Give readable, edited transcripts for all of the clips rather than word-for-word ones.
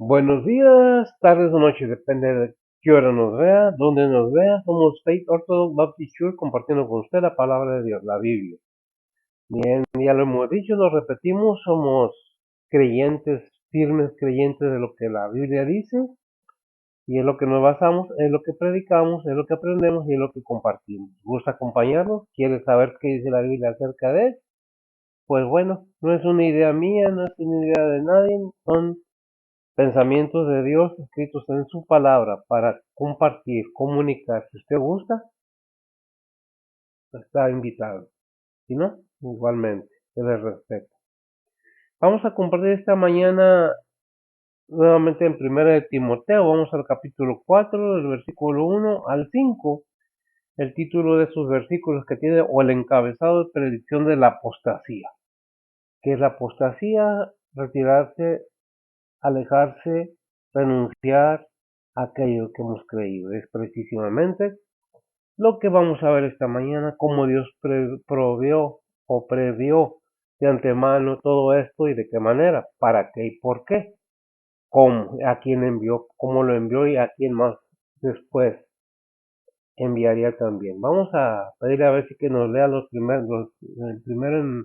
Buenos días, tardes o noches, depende de qué hora nos vea, dónde nos vea. Somos Faith Orthodox Baptist Church compartiendo con usted la palabra de Dios, la Biblia. Bien, ya lo hemos dicho, lo repetimos, somos creyentes, firmes creyentes de lo que la Biblia dice y es lo que nos basamos, es lo que predicamos, es lo que aprendemos y es lo que compartimos. ¿Gusta acompañarnos? ¿Quiere saber qué dice la Biblia acerca de él? Pues bueno, no es una idea mía, no es una idea de nadie, son pensamientos de Dios escritos en su palabra para compartir, comunicar. Si usted gusta, está invitado. Si no, igualmente, se le respeta. Vamos a compartir esta mañana nuevamente en Primera de Timoteo. Vamos al capítulo 4, del versículo 1 al 5. El título de sus versículos que tiene, o el encabezado de predicción de la apostasía. ¿Qué es la apostasía? Retirarse, alejarse, renunciar a aquello que hemos creído. Es precisamente lo que vamos a ver esta mañana, cómo Dios provió o previó de antemano todo esto y de qué manera, para qué y por qué, cómo, a quién envió, cómo lo envió y a quién más después enviaría también. Vamos a pedirle a ver si que nos lea el primero en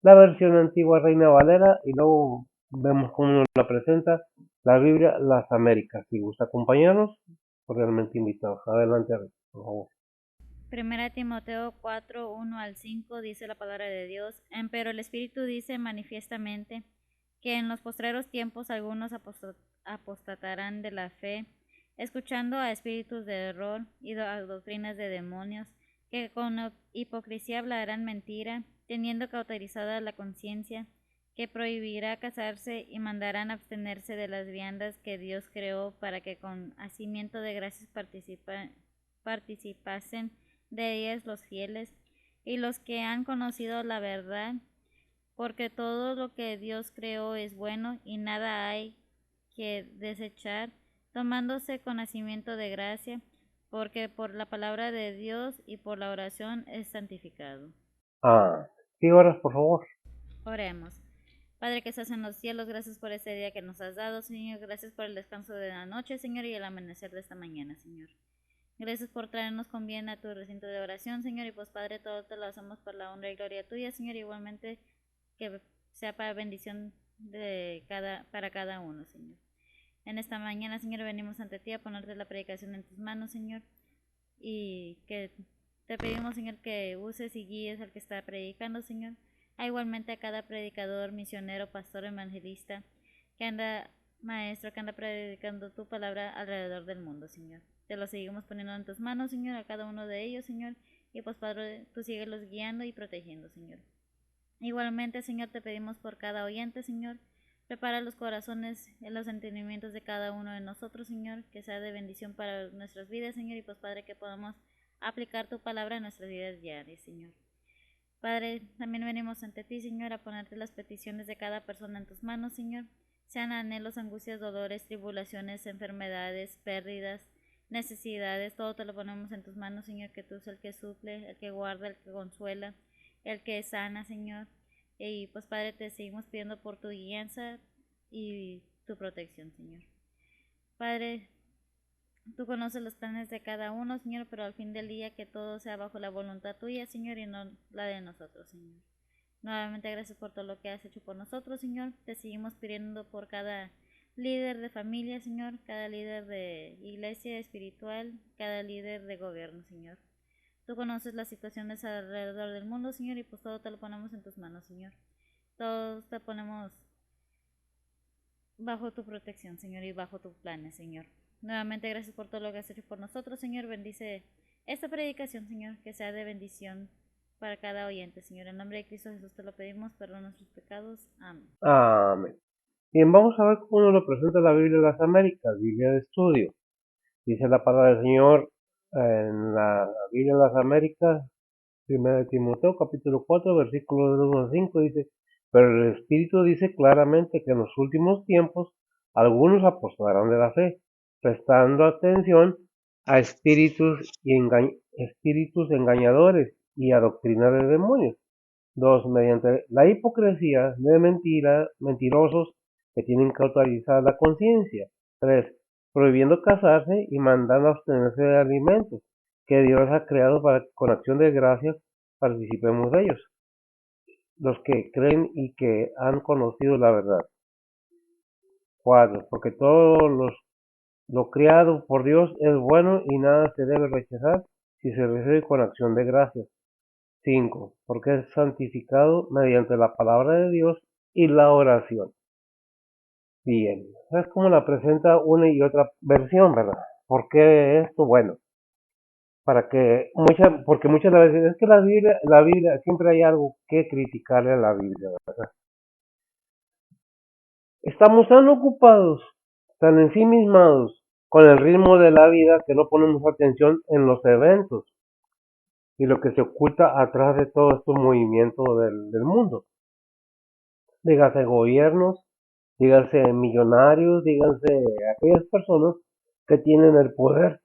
la versión antigua Reina Valera y luego vemos cómo nos la presenta la Biblia Las Américas. Si gusta acompañarnos, cordialmente invitados. Adelante, por favor. Primera Timoteo 4, 1 al 5 dice la palabra de Dios, pero el Espíritu dice manifiestamente que en los postreros tiempos algunos apostatarán de la fe, escuchando a espíritus de error y a doctrinas de demonios, que con hipocresía hablarán mentira, teniendo cauterizada la conciencia, que prohibirá casarse y mandarán abstenerse de las viandas que Dios creó para que con hacimiento de gracias participasen de ellas los fieles y los que han conocido la verdad, porque todo lo que Dios creó es bueno y nada hay que desechar, tomándose conocimiento de gracia, porque por la palabra de Dios y por la oración es santificado. Sí, horas, por favor. Oremos. Padre que estás en los cielos, gracias por este día que nos has dado, Señor. Gracias por el descanso de la noche, Señor, y el amanecer de esta mañana, Señor. Gracias por traernos con bien a tu recinto de oración, Señor, y pues Padre, todo te lo hacemos por la honra y gloria tuya, Señor, igualmente que sea para bendición para cada uno, Señor. En esta mañana, Señor, venimos ante ti a ponerte la predicación en tus manos, Señor, y que te pedimos, Señor, que uses y guíes al que está predicando, Señor, igualmente a cada predicador, misionero, pastor, evangelista, que anda, maestro, que anda predicando tu palabra alrededor del mundo, Señor. Te lo seguimos poniendo en tus manos, Señor, a cada uno de ellos, Señor, y pues, Padre, tú síguelos guiando y protegiendo, Señor. Igualmente, Señor, te pedimos por cada oyente, Señor. Prepara los corazones y los entendimientos de cada uno de nosotros, Señor, que sea de bendición para nuestras vidas, Señor, y pues, Padre, que podamos aplicar tu palabra en nuestras vidas diarias, Señor. Padre, también venimos ante ti, Señor, a ponerte las peticiones de cada persona en tus manos, Señor. Sean anhelos, angustias, dolores, tribulaciones, enfermedades, pérdidas, necesidades, todo te lo ponemos en tus manos, Señor, que tú eres el que suple, el que guarda, el que consuela, el que sana, Señor. Y pues, Padre, te seguimos pidiendo por tu guianza y tu protección, Señor. Padre, tú conoces los planes de cada uno, Señor, pero al fin del día que todo sea bajo la voluntad tuya, Señor, y no la de nosotros, Señor. Nuevamente gracias por todo lo que has hecho por nosotros, Señor. Te seguimos pidiendo por cada líder de familia, Señor, cada líder de iglesia espiritual, cada líder de gobierno, Señor. Tú conoces las situaciones alrededor del mundo, Señor, y pues todo te lo ponemos en tus manos, Señor. Todos te ponemos bajo tu protección, Señor, y bajo tus planes, Señor. Nuevamente gracias por todo lo que has hecho por nosotros, Señor. Bendice esta predicación, Señor, que sea de bendición para cada oyente, Señor. En nombre de Cristo Jesús te lo pedimos, perdona nuestros pecados. Amén. Amén. Bien, vamos a ver cómo nos lo presenta la Biblia de las Américas, Biblia de estudio. Dice la palabra del Señor en la Biblia de las Américas, Primera de Timoteo, capítulo 4, versículos del 1 al 5, dice, pero el Espíritu dice claramente que en los últimos tiempos algunos apostatarán de la fe, prestando atención a espíritus engañadores y a doctrina de demonios. Dos, mediante la hipocresía de mentirosos que tienen que autorizar la conciencia. 3. Prohibiendo casarse y mandando abstenerse de alimentos que Dios ha creado para que con acción de gracias participemos de ellos, los que creen y que han conocido la verdad. 4. Porque lo creado por Dios es bueno y nada se debe rechazar si se recibe con acción de gracias. 5. Porque es santificado mediante la palabra de Dios y la oración. Bien, es como la presenta una y otra versión, ¿verdad? ¿Por qué esto? Bueno, porque muchas veces es que la Biblia, siempre hay algo que criticarle a la Biblia, ¿verdad? Estamos tan ocupados, tan ensimismados con el ritmo de la vida que no ponemos atención en los eventos y lo que se oculta atrás de todo este movimiento del mundo. Dígase gobiernos, díganse millonarios, díganse aquellas personas que tienen el poder,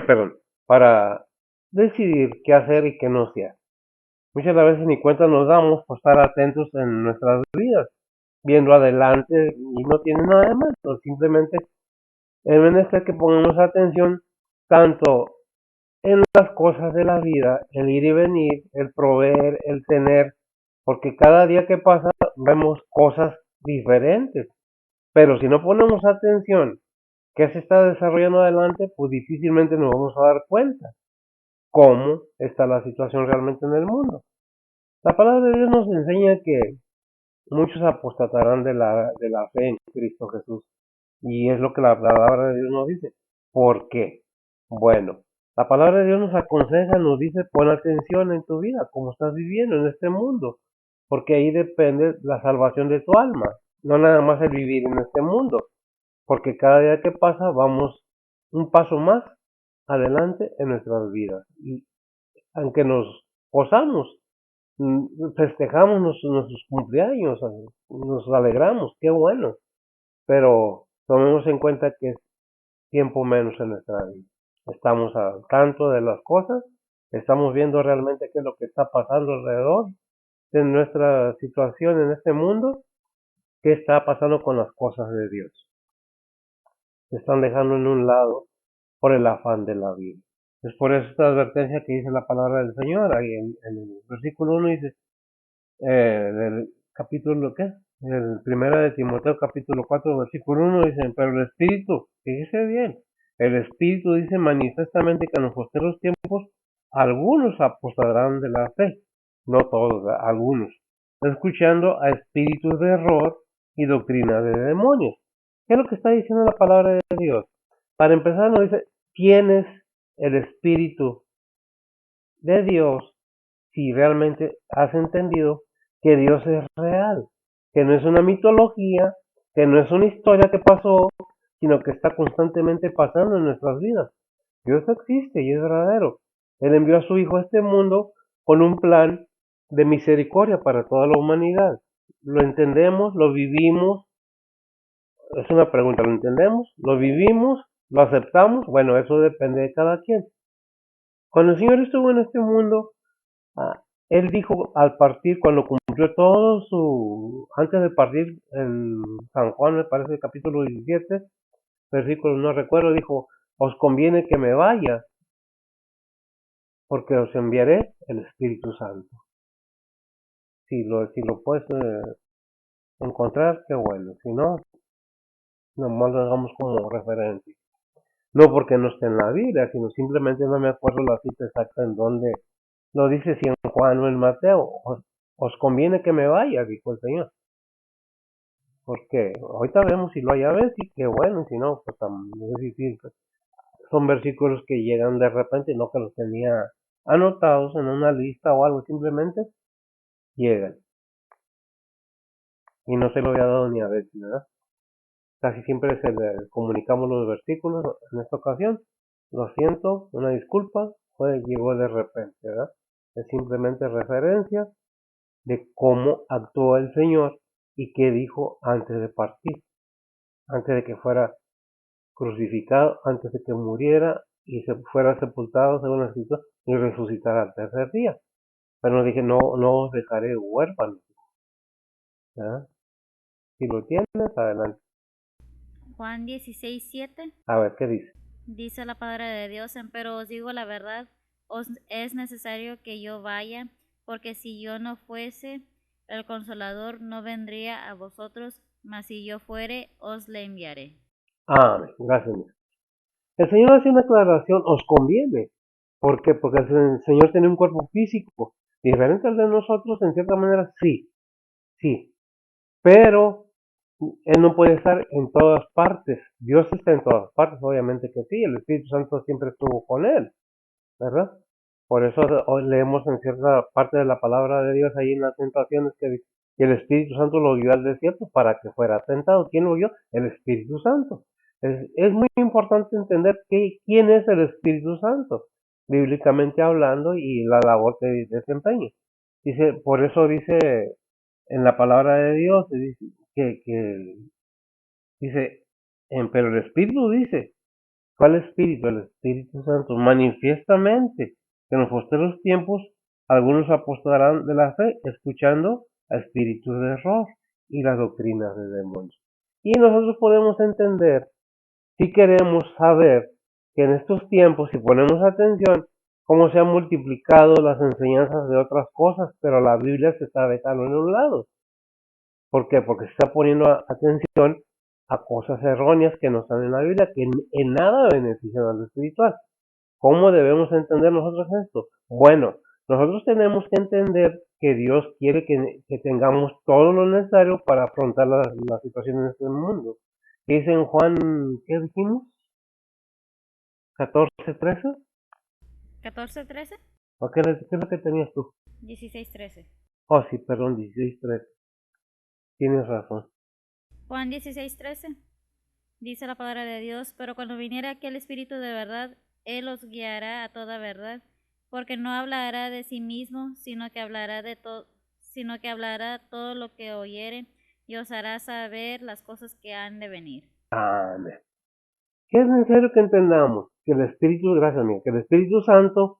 perdón, para decidir qué hacer y qué no hacer. Muchas veces ni cuenta nos damos por estar atentos en nuestras vidas, viendo adelante y no tiene nada de malo, simplemente es menester que pongamos atención tanto en las cosas de la vida, el ir y venir, el proveer, el tener, porque cada día que pasa vemos cosas diferentes. Pero si no ponemos atención qué se está desarrollando adelante, pues difícilmente nos vamos a dar cuenta cómo está la situación realmente en el mundo. La palabra de Dios nos enseña que muchos apostatarán de la fe en Cristo Jesús. Y es lo que la palabra de Dios nos dice. ¿Por qué? Bueno, la palabra de Dios nos aconseja, nos dice, pon atención en tu vida, cómo estás viviendo en este mundo, porque ahí depende la salvación de tu alma, no nada más el vivir en este mundo, porque cada día que pasa vamos un paso más adelante en nuestras vidas. Y aunque nos gozamos, festejamos nuestros cumpleaños, nos alegramos, qué bueno, pero tomemos en cuenta que es tiempo menos en nuestra vida. Estamos al tanto de las cosas, estamos viendo realmente qué es lo que está pasando alrededor de nuestra situación en este mundo, qué está pasando con las cosas de Dios. Se están dejando en un lado por el afán de la vida. Es por eso esta advertencia que dice la palabra del Señor, ahí en el versículo 1 dice, del capítulo, ¿qué? El primero de Timoteo capítulo 4 versículo 1 dice, pero el Espíritu, fíjese bien, el Espíritu dice manifiestamente que en los posteros tiempos algunos apostarán de la fe, no todos, algunos, escuchando a espíritus de error y doctrina de demonios. ¿Qué es lo que está diciendo la palabra de Dios? Para empezar nos dice, ¿quién es el Espíritu de Dios si realmente has entendido que Dios es real, que no es una mitología, que no es una historia que pasó, sino que está constantemente pasando en nuestras vidas? Dios existe y es verdadero. Él envió a su Hijo a este mundo con un plan de misericordia para toda la humanidad. ¿Lo entendemos? ¿Lo vivimos? Es una pregunta, ¿lo entendemos? ¿Lo vivimos? ¿Lo aceptamos? Bueno, eso depende de cada quien. Cuando el Señor estuvo en este mundo, Ah, él dijo al partir, cuando cumplió todo antes de partir en San Juan, me parece, capítulo 17, versículo no recuerdo, dijo, os conviene que me vaya, porque os enviaré el Espíritu Santo. Si lo puedes encontrar, qué bueno, si no, nomás lo hagamos como referencia. No porque no esté en la Biblia, sino simplemente no me acuerdo la cita exacta en donde lo dice, si en Juan o en Mateo. Os conviene que me vaya, dijo el Señor. Porque ahorita vemos si lo hay a ver, sí, que bueno, si no, pues es difícil. Son versículos que llegan de repente, no que los tenía anotados en una lista o algo, simplemente llegan. Y no se lo había dado ni a ver, ¿verdad? Casi siempre se le comunicamos los versículos. En esta ocasión, lo siento, una disculpa, llegó de repente, ¿verdad? Es simplemente referencia de cómo actuó el Señor y qué dijo antes de partir, antes de que fuera crucificado, antes de que muriera y se fuera sepultado según la escritura y resucitara al tercer día. Pero no dije, no os dejaré huérfanos, ¿verdad? Si lo tienes, adelante. Juan 16:7 A ver, ¿qué dice? dice la palabra de Dios, pero os digo la verdad, os es necesario que yo vaya, porque si yo no fuese, el Consolador no vendría a vosotros, mas si yo fuere, os le enviaré. Amén. Gracias, Miss. El Señor hace una aclaración, os conviene. ¿Por qué? Porque el Señor tiene un cuerpo físico, diferente al de nosotros, en cierta manera, sí, sí. Pero Él no puede estar en todas partes. Dios está en todas partes, obviamente que sí. El Espíritu Santo siempre estuvo con Él, ¿verdad? Por eso hoy leemos en cierta parte de la palabra de Dios ahí en las tentaciones que el Espíritu Santo lo guió al desierto para que fuera tentado. ¿Quién lo guió? El Espíritu Santo. Es muy importante entender quién es el Espíritu Santo, bíblicamente hablando, y la labor que desempeña. Dice, por eso dice en la palabra de Dios, dice dice, pero el Espíritu dice, ¿cuál Espíritu? El Espíritu Santo. Manifiestamente que en los posteriores tiempos algunos apostarán de la fe, escuchando a espíritus de error y las doctrinas de demonios. Y nosotros podemos entender, si queremos saber, que en estos tiempos, si ponemos atención, cómo se han multiplicado las enseñanzas de otras cosas, pero la Biblia se está dejando en un lado. ¿Por qué? Porque se está poniendo atención a cosas erróneas que no están en la Biblia, que en nada benefician a lo espiritual. ¿Cómo debemos entender nosotros esto? Bueno, nosotros tenemos que entender que Dios quiere que tengamos todo lo necesario para afrontar la situación en este mundo. Dice en Juan, ¿qué dijimos? 14:13. 14:13, ¿O qué es lo que tenías tú? 16:13. Oh, sí, perdón, 16:13. Tienes razón. Juan 16:13 dice la palabra de Dios, pero cuando viniera aquel Espíritu de verdad, Él os guiará a toda verdad, porque no hablará de sí mismo, sino que hablará todo lo que oyere, y os hará saber las cosas que han de venir. Amén. ¿Qué es necesario que entendamos? Que el Espíritu, gracias mía, que el Espíritu Santo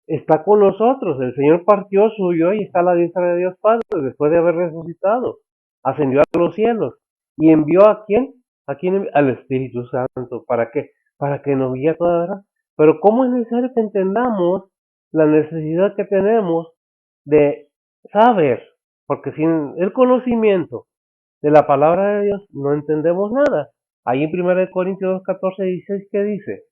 está con nosotros. El Señor partió, subió y está a la diestra de Dios Padre después de haber resucitado. Ascendió a los cielos. ¿Y envió a quién? ¿A quién? Al Espíritu Santo. ¿Para qué? Para que nos guíe a toda verdad. Pero ¿cómo es necesario que entendamos la necesidad que tenemos de saber? Porque sin el conocimiento de la palabra de Dios no entendemos nada. Ahí en 1 Corintios 14:16, ¿qué dice?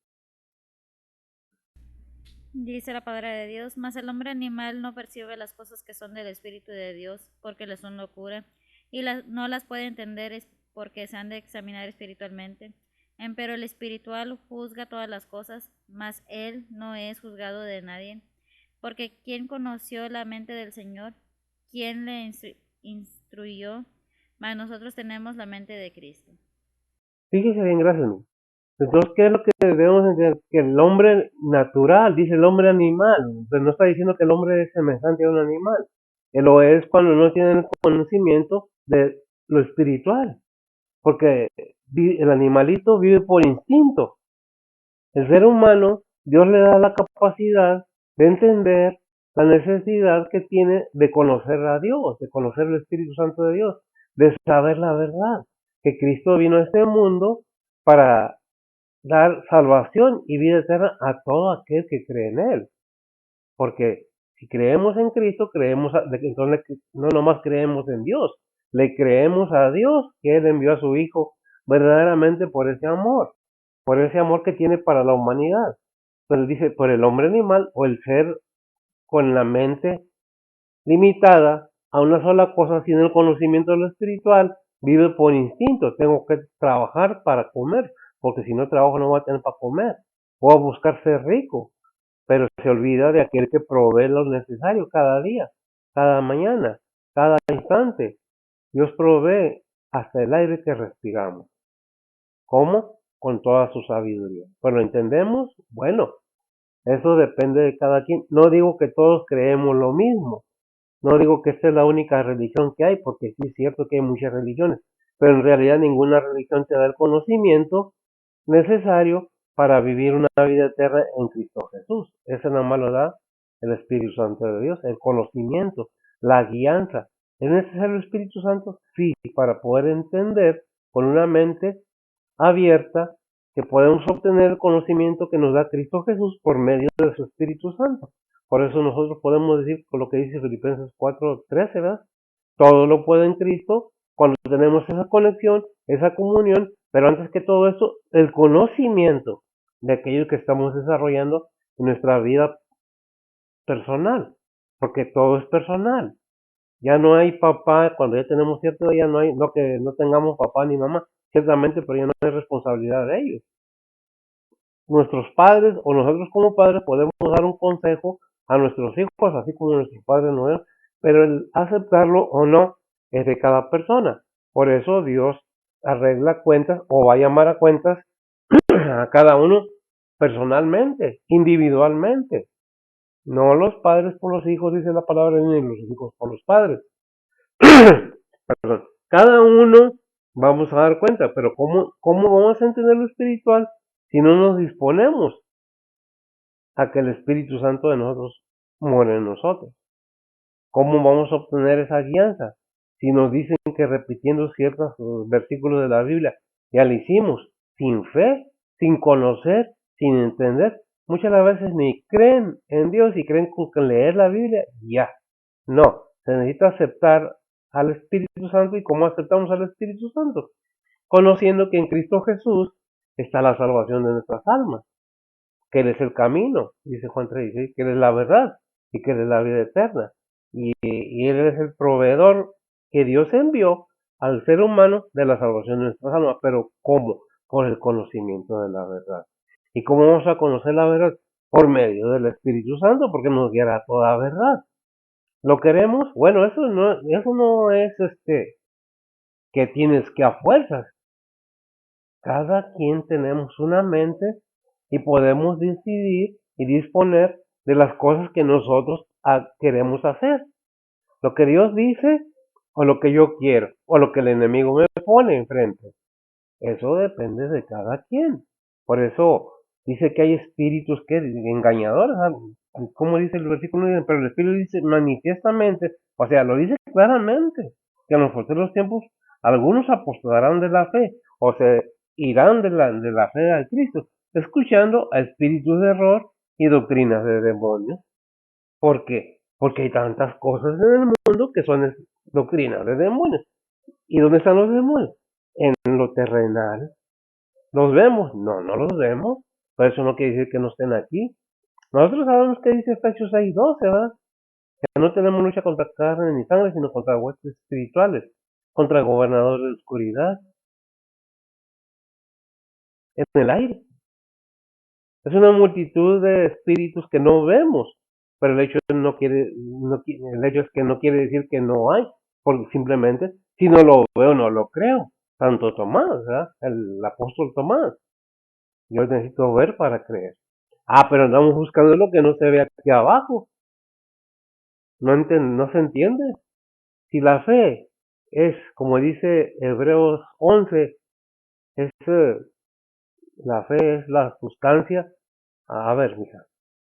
Dice la palabra de Dios, mas el hombre animal no percibe las cosas que son del Espíritu de Dios, porque le son locura, y no las puede entender porque se han de examinar espiritualmente. Empero el espiritual juzga todas las cosas, mas él no es juzgado de nadie. Porque ¿quién conoció la mente del Señor? ¿Quién le instruyó? Mas nosotros tenemos la mente de Cristo. Fíjese bien, gracias. Entonces, ¿qué es lo que debemos entender? Que el hombre natural, dice el hombre animal, pero no está diciendo que el hombre es semejante a un animal. Él lo es cuando no tiene el conocimiento de lo espiritual, porque el animalito vive por instinto. El ser humano, Dios le da la capacidad de entender la necesidad que tiene de conocer a Dios, de conocer el Espíritu Santo de Dios, de saber la verdad, que Cristo vino a este mundo para dar salvación y vida eterna a todo aquel que cree en Él. Porque si creemos en Cristo, entonces no nomás creemos en Dios, le creemos a Dios que Él envió a su Hijo verdaderamente por ese amor que tiene para la humanidad. Pero dice, por el hombre animal o el ser con la mente limitada a una sola cosa sin el conocimiento de lo espiritual, vive por instinto. Tengo que trabajar para comer, porque si no trabajo no voy a tener para comer. Voy a buscar ser rico, pero se olvida de aquel que provee lo necesario cada día, cada mañana, cada instante. Dios provee hasta el aire que respiramos. ¿Cómo? Con toda su sabiduría. ¿Pero lo entendemos? Bueno, eso depende de cada quien. No digo que todos creemos lo mismo. No digo que esta es la única religión que hay, porque sí es cierto que hay muchas religiones, pero en realidad ninguna religión te da el conocimiento necesario para vivir una vida eterna en Cristo Jesús. Ese nada más lo da el Espíritu Santo de Dios, el conocimiento, la guianza. ¿Es necesario el Espíritu Santo? Sí, para poder entender con una mente abierta que podemos obtener el conocimiento que nos da Cristo Jesús por medio de su Espíritu Santo. Por eso nosotros podemos decir con lo que dice Filipenses 4:13, ¿verdad? Todo lo puede en Cristo cuando tenemos esa conexión, esa comunión, pero antes que todo eso, el conocimiento de aquello que estamos desarrollando en nuestra vida personal, porque todo es personal. Ya no hay papá, cuando ya tenemos cierta edad, ya no hay, no que no tengamos papá ni mamá, ciertamente, pero ya no hay responsabilidad de ellos. Nuestros padres o nosotros como padres podemos dar un consejo a nuestros hijos, así como nuestros padres no eran, pero el aceptarlo o no es de cada persona. Por eso Dios arregla cuentas o va a llamar a cuentas a cada uno personalmente, individualmente. No los padres por los hijos, dice la palabra, ni los hijos por los padres. Perdón. Cada uno vamos a dar cuenta, pero ¿cómo vamos a entender lo espiritual si no nos disponemos a que el Espíritu Santo de nosotros muere en nosotros? ¿Cómo vamos a obtener esa guianza? Si nos dicen que repitiendo ciertos versículos de la Biblia ya lo hicimos, sin fe, sin conocer, sin entender, muchas veces ni creen en Dios y creen que con leer la Biblia ya. No, se necesita aceptar al Espíritu Santo. ¿Y cómo aceptamos al Espíritu Santo? Conociendo que en Cristo Jesús está la salvación de nuestras almas, que Él es el camino, dice Juan 3:16, que Él es la verdad y que Él es la vida eterna. Y Él es el proveedor que Dios envió al ser humano de la salvación de nuestras almas. Pero ¿cómo? Por el conocimiento de la verdad. ¿Y cómo vamos a conocer la verdad? Por medio del Espíritu Santo, porque nos guiará a toda verdad. ¿Lo queremos? Bueno, eso no es que tienes que a fuerzas. Cada quien tenemos una mente y podemos decidir y disponer de las cosas que nosotros queremos hacer. Lo que Dios dice o lo que yo quiero o lo que el enemigo me pone enfrente. Eso depende de cada quien. Por eso dice que hay espíritus que engañadores. Como dice el versículo, pero el Espíritu dice manifiestamente, o sea, lo dice claramente, que en los futuros tiempos algunos apostatarán de la fe o se irán de la fe al Cristo, escuchando a espíritus de error y doctrinas de demonios. ¿Por qué? Porque hay tantas cosas en el mundo que son doctrinas de demonios. ¿Y dónde están los demonios? En lo terrenal. ¿Los vemos? No, no los vemos. Pero eso no quiere decir que no estén aquí. Nosotros sabemos que dice Efesios 6:12, ¿verdad? Que no tenemos lucha contra carne ni sangre, sino contra huestes espirituales, contra gobernadores de oscuridad, en el aire. Es una multitud de espíritus que no vemos, pero el hecho el hecho es que no quiere decir que no hay, porque simplemente si no lo veo no lo creo. Tanto Tomás, ¿verdad? El apóstol Tomás. Yo necesito ver para creer. Pero andamos buscando lo que no se ve aquí abajo. No se entiende. Si la fe es, como dice Hebreos 11, es, la fe es la sustancia. A ver, mija.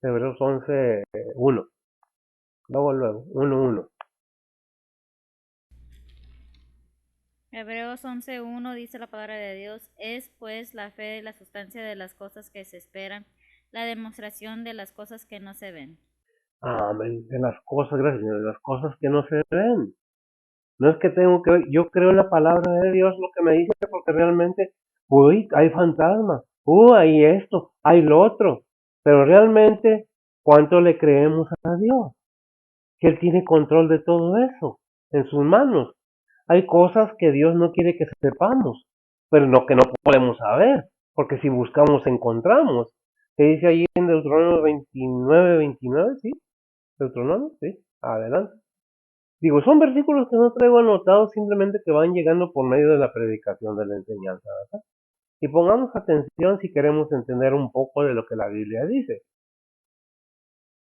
Hebreos 11, 1. Luego, 1:1. Hebreos 11:1 dice la palabra de Dios, es pues la fe la sustancia de las cosas que se esperan, la demostración de las cosas que no se ven. Amén. De las cosas, gracias, de las cosas que no se ven. No es que tengo que ver, yo creo en la palabra de Dios, lo que me dice, porque realmente, uy, hay fantasmas, hay esto, hay lo otro, pero realmente, ¿cuánto le creemos a Dios? Que Él tiene control de todo eso en sus manos. Hay cosas que Dios no quiere que sepamos, pero que no podemos saber, porque si buscamos encontramos. Se dice ahí en Deuteronomio 29:29, ¿sí? Deuteronomio, sí, adelante. Digo, son versículos que no traigo anotados, simplemente que van llegando por medio de la predicación, de la enseñanza, ¿verdad? Y pongamos atención si queremos entender un poco de lo que la Biblia dice.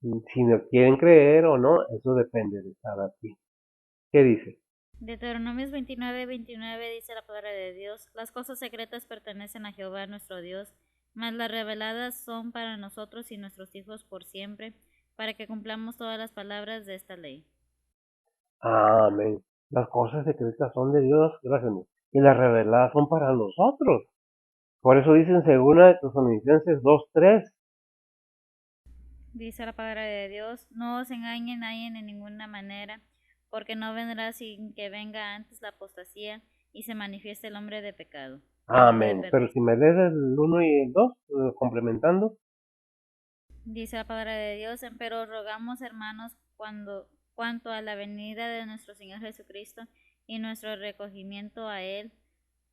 Si no quieren creer o no, eso depende de cada quien. ¿Qué dice? Deuteronomios 29:29 dice la palabra de Dios, las cosas secretas pertenecen a Jehová nuestro Dios, mas las reveladas son para nosotros y nuestros hijos por siempre, para que cumplamos todas las palabras de esta ley. Amén. Las cosas secretas son de Dios, gracias a Dios, y las reveladas son para nosotros. Por eso dicen segunda de Tesalonicenses 2:3. Dice la palabra de Dios, no os engañe nadie en ninguna manera, porque no vendrá sin que venga antes la apostasía y se manifieste el hombre de pecado, el hijo de Amén. Pero si perdición. me lees el 1 y el 2, complementando. Dice la palabra de Dios, pero rogamos, hermanos, cuanto a la venida de nuestro Señor Jesucristo y nuestro recogimiento a Él,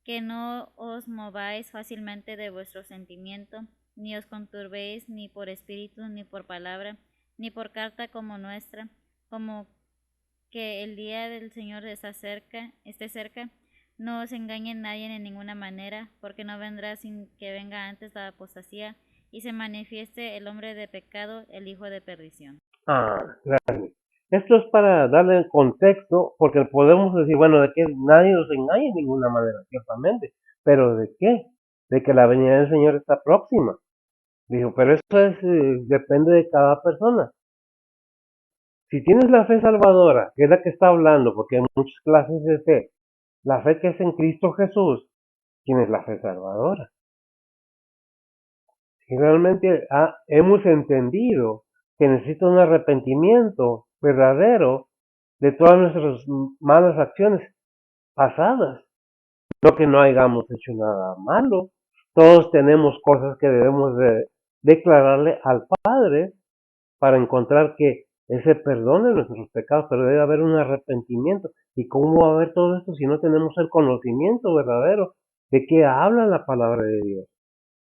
que no os mováis fácilmente de vuestro sentimiento, ni os conturbéis ni por espíritu, ni por palabra, ni por carta como nuestra, como que el día del Señor esté cerca, no os engañe nadie en ninguna manera, porque no vendrá sin que venga antes la apostasía y se manifieste el hombre de pecado, el hijo de perdición. Gracias. Esto es para darle contexto, porque podemos decir, bueno, de que nadie nos engañe de ninguna manera, ciertamente. ¿Pero de qué? De que la venida del Señor está próxima. Dijo, pero eso depende de cada persona. Si tienes la fe salvadora, que es la que está hablando, porque hay muchas clases de fe, la fe que es en Cristo Jesús, tienes la fe salvadora. Si realmente hemos entendido que necesita un arrepentimiento verdadero de todas nuestras malas acciones pasadas, no que no hayamos hecho nada malo, todos tenemos cosas que debemos de declararle al Padre para encontrar que Él se perdone nuestros pecados, pero debe haber un arrepentimiento. ¿Y cómo va a haber todo esto si no tenemos el conocimiento verdadero de qué habla la palabra de Dios?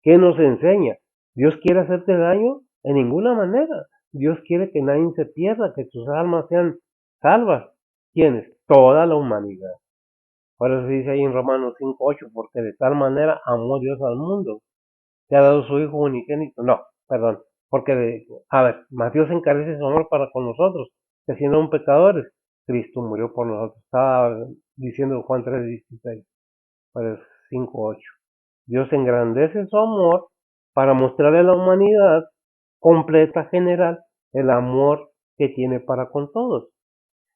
¿Qué nos enseña? ¿Dios quiere hacerte daño? En ninguna manera. Dios quiere que nadie se pierda, que sus almas sean salvas. ¿Quiénes? Toda la humanidad. Por eso se dice ahí en Romanos 5:8, porque de tal manera amó Dios al mundo, que ha dado su Hijo unigénito. No, perdón, porque Mateo se encarece su amor para con nosotros, que siendo un pecadores, Cristo murió por nosotros. Estaba diciendo Juan 3:16, pues 5:8. Dios engrandece su amor para mostrarle a la humanidad completa, general, el amor que tiene para con todos.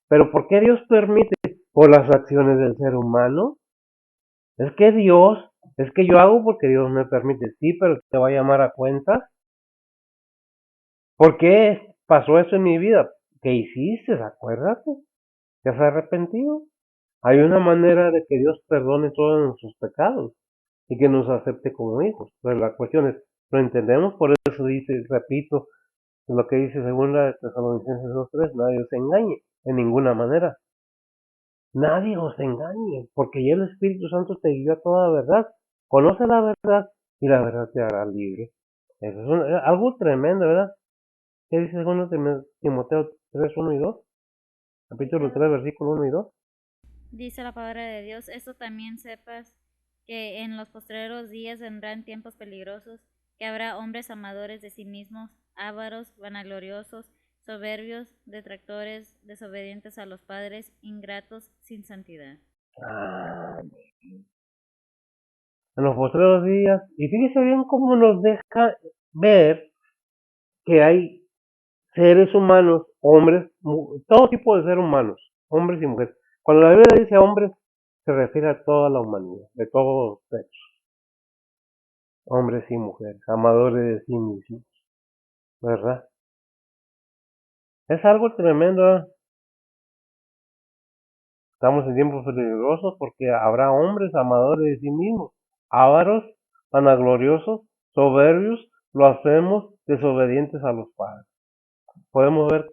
Pero ¿por qué Dios permite? Por las acciones del ser humano. Es que yo hago porque Dios me permite, sí, pero te va a llamar a cuentas. ¿Por qué pasó eso en mi vida? ¿Qué hiciste? Acuérdate. ¿Te has arrepentido? Hay una manera de que Dios perdone todos nuestros pecados y que nos acepte como hijos. Pero la cuestión es, ¿lo entendemos? Por eso dice, repito, lo que dice segunda de Tesalonicenses 2:3, nadie os engañe, en ninguna manera. Nadie os engañe, porque ya el Espíritu Santo te guía a toda verdad. Conoce la verdad y la verdad te hará libre. Eso es algo tremendo, ¿verdad? ¿Qué dice segundo Timoteo 3:1 y 2? Capítulo 3, versículo 1 y 2. Dice la palabra de Dios, esto también sepas que en los postreros días vendrán tiempos peligrosos, que habrá hombres amadores de sí mismos, ávaros, vanagloriosos, soberbios, detractores, desobedientes a los padres, ingratos, sin santidad. Ah, en los postreros días, y fíjese bien cómo nos deja ver que hay seres humanos, hombres, todo tipo de seres humanos, hombres y mujeres. Cuando la Biblia dice hombres, se refiere a toda la humanidad, de todos sexos, hombres y mujeres, amadores de sí mismos, ¿verdad? Es algo tremendo, ¿eh? Estamos en tiempos peligrosos porque habrá hombres amadores de sí mismos, ávaros, vanagloriosos, soberbios, blasfemos, desobedientes a los padres. Podemos ver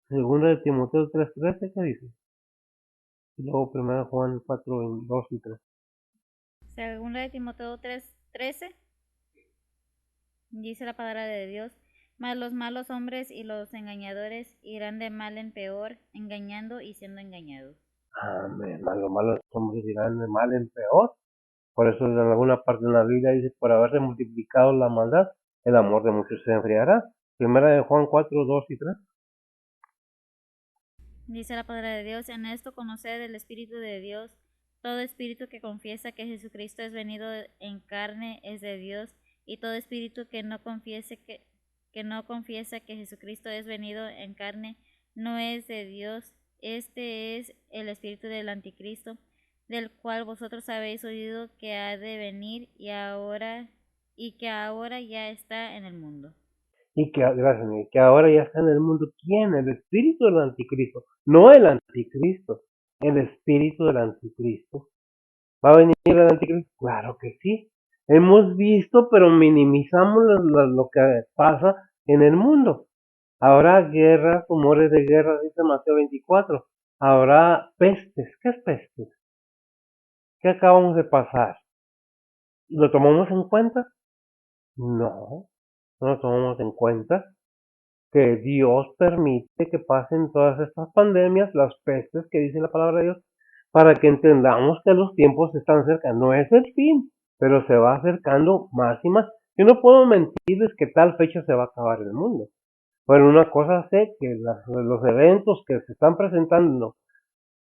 segunda de Timoteo 3:13, ¿qué dice? Y luego primero Juan 4:2 y 3. Segunda de Timoteo 3:13 dice la palabra de Dios, mas los malos hombres y los engañadores irán de mal en peor, engañando y siendo engañados. Amén. Los malos hombres irán de mal en peor. Por eso en alguna parte de la Biblia dice, por haberse multiplicado la maldad, el amor de muchos se enfriará. Primera de Juan 4:2 y 3. Dice la palabra de Dios, en esto conoced el Espíritu de Dios. Todo espíritu que confiesa que Jesucristo es venido en carne es de Dios, y todo espíritu que no confiesa que Jesucristo es venido en carne no es de Dios. este es el espíritu del anticristo, del cual vosotros habéis oído que ha de venir y que ahora ya está en el mundo. Y que, gracias, y que ahora ya está en el mundo. ¿Quién? El espíritu del anticristo. No el anticristo, el espíritu del anticristo. ¿Va a venir el anticristo? Claro que sí. Hemos visto, pero minimizamos lo que pasa en el mundo. Habrá guerras, rumores de guerra, dice Mateo 24. Habrá pestes. ¿Qué es pestes? ¿Qué acabamos de pasar? ¿Lo tomamos en cuenta? No, no lo tomamos en cuenta. Que Dios permite que pasen todas estas pandemias, las pestes que dice la palabra de Dios, para que entendamos que los tiempos se están cerca. No es el fin, pero se va acercando más y más. Yo no puedo mentirles que tal fecha se va a acabar el mundo. Pero una cosa sé, que los eventos que se están presentando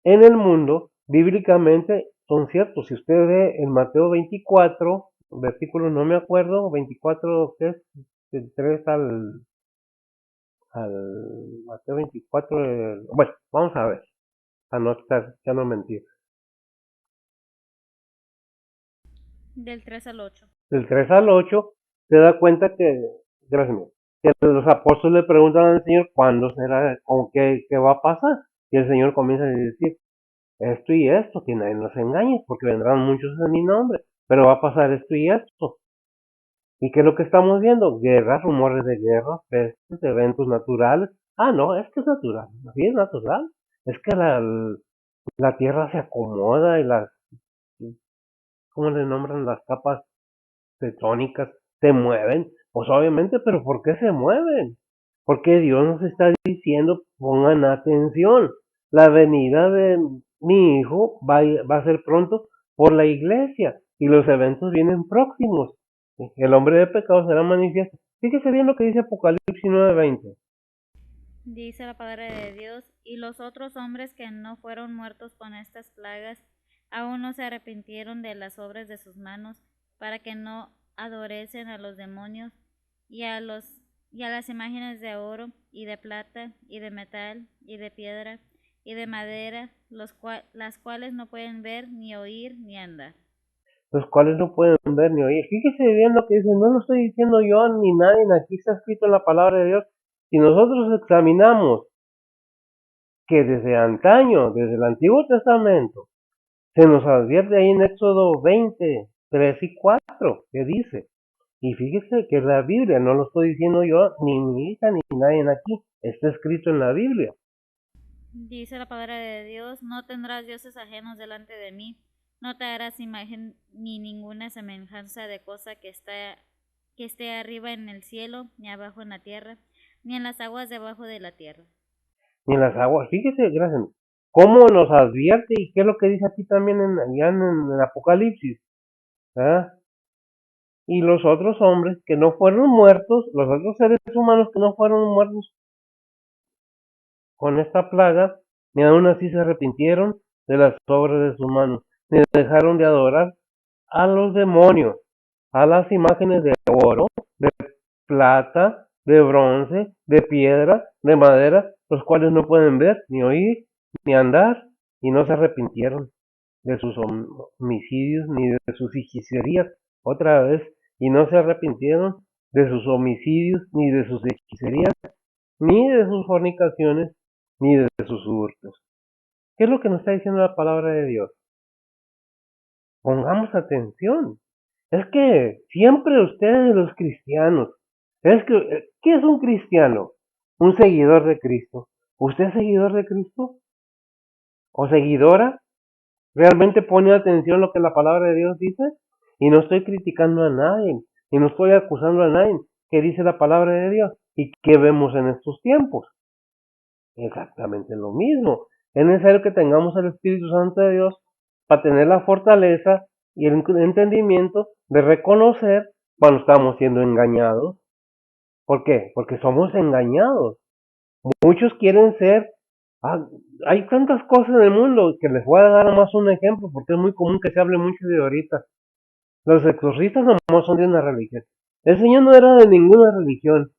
en el mundo, bíblicamente, son ciertos. Si usted ve en Mateo 24, versículos, no me acuerdo, 24, ¿qué es? Del 3 al Mateo 24, bueno, vamos a ver, a no estar, ya no mentir. Del 3 al 8. Del 3 al 8, se da cuenta que, gracias mío, que los apóstoles le preguntan al Señor cuándo será, con qué va a pasar. Y el Señor comienza a decir, esto y esto, que nadie nos engañe, porque vendrán muchos en mi nombre, pero va a pasar esto y esto. ¿Y qué es lo que estamos viendo? Guerras, rumores de guerra, pestes, eventos naturales. Ah, no, es que es natural, sí es natural. Es que la tierra se acomoda y ¿cómo le nombran? Las capas tectónicas se mueven. Pues obviamente, pero ¿por qué se mueven? Porque Dios nos está diciendo, pongan atención, la venida de mi hijo va a ser pronto por la iglesia y los eventos vienen próximos. El hombre de pecado será manifiesto. Fíjese bien lo que dice Apocalipsis 9:20. Dice la palabra de Dios, y los otros hombres que no fueron muertos con estas plagas, aún no se arrepintieron de las obras de sus manos, para que no adoresen a los demonios y y a las imágenes de oro y de plata y de metal y de piedra y de madera, las cuales no pueden ver ni oír ni andar. Los cuales no pueden ver ni oír. Fíjese bien lo que dice, no lo estoy diciendo yo ni nadie, aquí está escrito en la palabra de Dios. Si nosotros examinamos que desde antaño, desde el Antiguo Testamento, se nos advierte ahí en Éxodo 20, 3 y 4, que dice, y fíjese que la Biblia, no lo estoy diciendo yo, ni mi hija, ni nadie aquí, está escrito en la Biblia. Dice la palabra de Dios, no tendrás dioses ajenos delante de mí, no te harás imagen ni ninguna semejanza de cosa que esté arriba en el cielo, ni abajo en la tierra, ni en las aguas debajo de la tierra. Ni en las aguas, fíjese, gracias, cómo nos advierte y qué es lo que dice aquí también ya en el Apocalipsis. ¿Ah? Y los otros hombres que no fueron muertos, los otros seres humanos que no fueron muertos con esta plaga, ni aún así se arrepintieron de las obras de sus manos, ni dejaron de adorar a los demonios, a las imágenes de oro, de plata, de bronce, de piedra, de madera, los cuales no pueden ver, ni oír, ni andar, y no se arrepintieron de sus homicidios ni de sus hechicerías, otra vez, y no se arrepintieron de sus homicidios ni de sus hechicerías, ni de sus fornicaciones, ni de sus hurtos. ¿Qué es lo que nos está diciendo la palabra de Dios? Pongamos atención. Es que siempre ustedes los cristianos, ¿qué es un cristiano? Un seguidor de Cristo. ¿Usted es seguidor de Cristo? ¿O seguidora? ¿Realmente pone atención lo que la palabra de Dios dice? Y no estoy criticando a nadie, y no estoy acusando a nadie. ¿Qué dice la palabra de Dios? ¿Y qué vemos en estos tiempos? Exactamente lo mismo. Es necesario que tengamos el Espíritu Santo de Dios para tener la fortaleza y el entendimiento de reconocer cuando estamos siendo engañados. ¿Por qué? Porque somos engañados. Muchos quieren ser... Ah, hay tantas cosas en el mundo que les voy a dar más un ejemplo porque es muy común que se hable mucho de ahorita. Los exorcistas no son de una religión. El Señor no era de ninguna religión.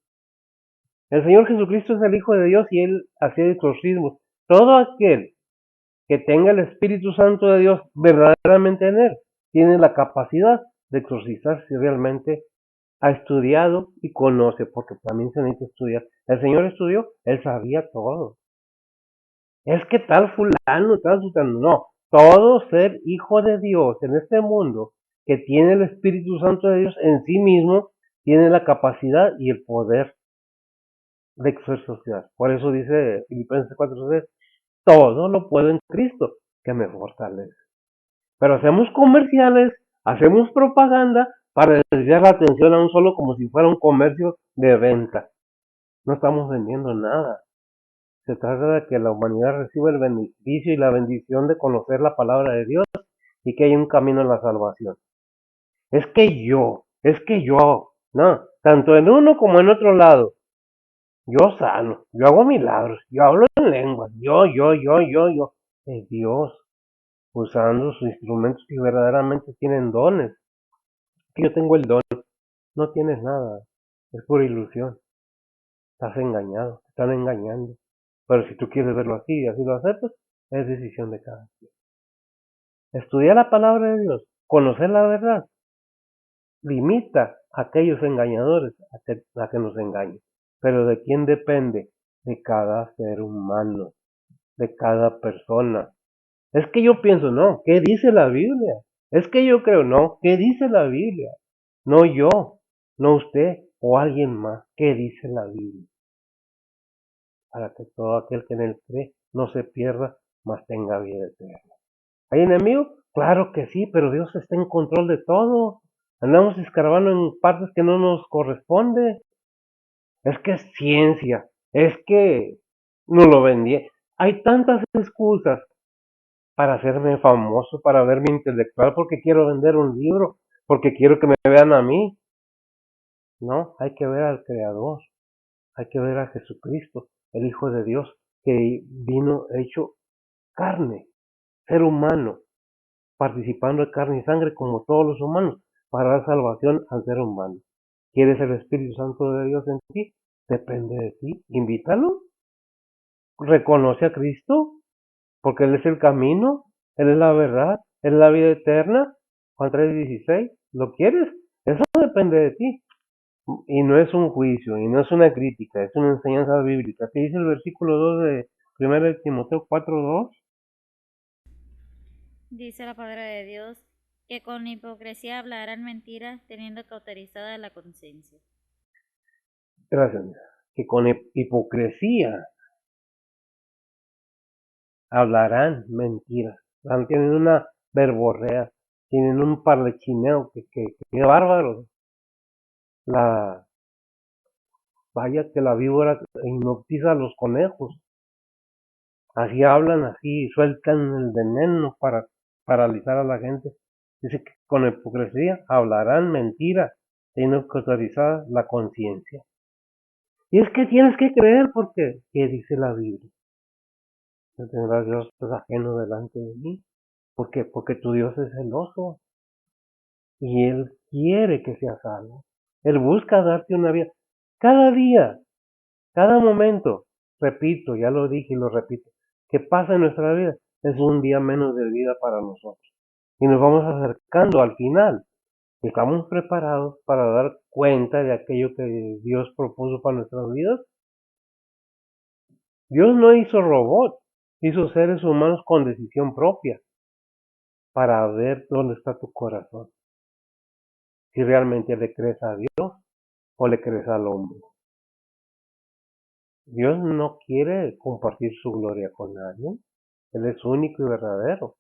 El Señor Jesucristo es el Hijo de Dios y Él hacía exorcismos. Todo aquel que tenga el Espíritu Santo de Dios verdaderamente en él, tiene la capacidad de exorcizar si realmente ha estudiado y conoce, porque también se necesita estudiar. El Señor estudió, Él sabía todo. Es que tal fulano, tal sultano, no. Todo ser hijo de Dios en este mundo que tiene el Espíritu Santo de Dios en sí mismo, tiene la capacidad y el poder de exorcizar. Por eso dice Filipenses 4:6, todo lo puedo en Cristo que me fortalece. Pero hacemos comerciales, hacemos propaganda para desviar la atención a un solo como si fuera un comercio de venta. No estamos vendiendo nada. Se trata de que la humanidad reciba el beneficio y la bendición de conocer la palabra de Dios y que hay un camino a la salvación. Es que yo, no, tanto en uno como en otro lado. Yo sano, yo hago milagros, yo hablo en lenguas, yo. Es Dios usando sus instrumentos que verdaderamente tienen dones. Que yo tengo el don, no tienes nada, es pura ilusión, estás engañado, te están engañando. Pero si tú quieres verlo así y así lo aceptas, es decisión de cada quien. Estudiar la palabra de Dios, conocer la verdad, limita a aquellos engañadores a que nos engañen. Pero ¿de quién depende? De cada ser humano, de cada persona. Es que yo pienso, no, ¿qué dice la Biblia? Es que yo creo, no, ¿qué dice la Biblia? No yo, no usted o alguien más. ¿Qué dice la Biblia? Para que todo aquel que en él cree no se pierda, mas tenga vida eterna. ¿Hay enemigo? Claro que sí, pero Dios está en control de todo. Andamos escarbando en partes que no nos corresponde. Es que es ciencia, es que no lo vendí. Hay tantas excusas para hacerme famoso, para verme intelectual, porque quiero vender un libro, porque quiero que me vean a mí. No, hay que ver al Creador, hay que ver a Jesucristo, el Hijo de Dios, que vino hecho carne, ser humano, participando de carne y sangre como todos los humanos, para dar salvación al ser humano. ¿Quieres el Espíritu Santo de Dios en ti? Depende de ti. Invítalo. Reconoce a Cristo, porque Él es el camino, Él es la verdad, Él es la vida eterna. Juan 3:16. ¿Lo quieres? Eso depende de ti. Y no es un juicio, y no es una crítica, es una enseñanza bíblica. ¿Qué dice el versículo 2 de 1 Timoteo 4:2? Dice la palabra de Dios que con hipocresía hablarán mentiras teniendo cauterizada la conciencia. Gracias. Que con hipocresía hablarán mentiras. Tienen una verborrea, tienen un parlechineo que bárbaro. La, vaya que la víbora hipnotiza a los conejos. Así hablan, así sueltan el veneno para paralizar a la gente. Dice que con hipocresía hablarán mentiras, teniendo cauterizada la conciencia. Y es que tienes que creer porque, ¿qué dice la Biblia? No tendrás Dios ajeno delante de mí. ¿Por qué? Porque tu Dios es celoso y Él quiere que seas salvo. Él busca darte una vida. Cada día, cada momento, repito, ya lo dije y lo repito, que pasa en nuestra vida es un día menos de vida para nosotros. Y nos vamos acercando al final. ¿Estamos preparados para dar cuenta de aquello que Dios propuso para nuestras vidas? Dios no hizo robots, hizo seres humanos con decisión propia para ver dónde está tu corazón. Si realmente le crees a Dios o le crees al hombre. Dios no quiere compartir su gloria con nadie. Él es único y verdadero.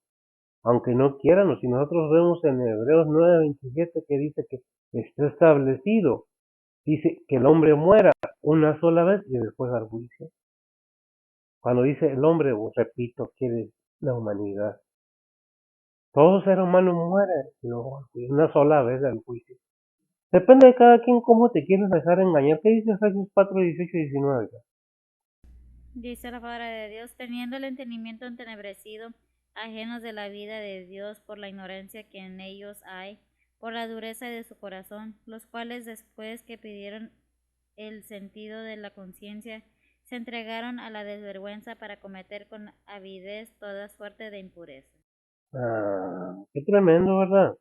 Aunque no quieran, si nosotros vemos en Hebreos 9:27 que dice que está establecido, dice que el hombre muera una sola vez y después al juicio. Cuando dice el hombre, repito, quiere la humanidad. Todo ser humano muere una sola vez al juicio. Depende de cada quien cómo te quieres dejar engañar. ¿Qué dice Efesios 4:18-19? Dice la palabra de Dios, teniendo el entendimiento entenebrecido, ajenos de la vida de Dios por la ignorancia que en ellos hay, por la dureza de su corazón, los cuales después que pidieron el sentido de la conciencia, se entregaron a la desvergüenza para cometer con avidez toda suerte de impureza. Qué tremendo, ¿verdad?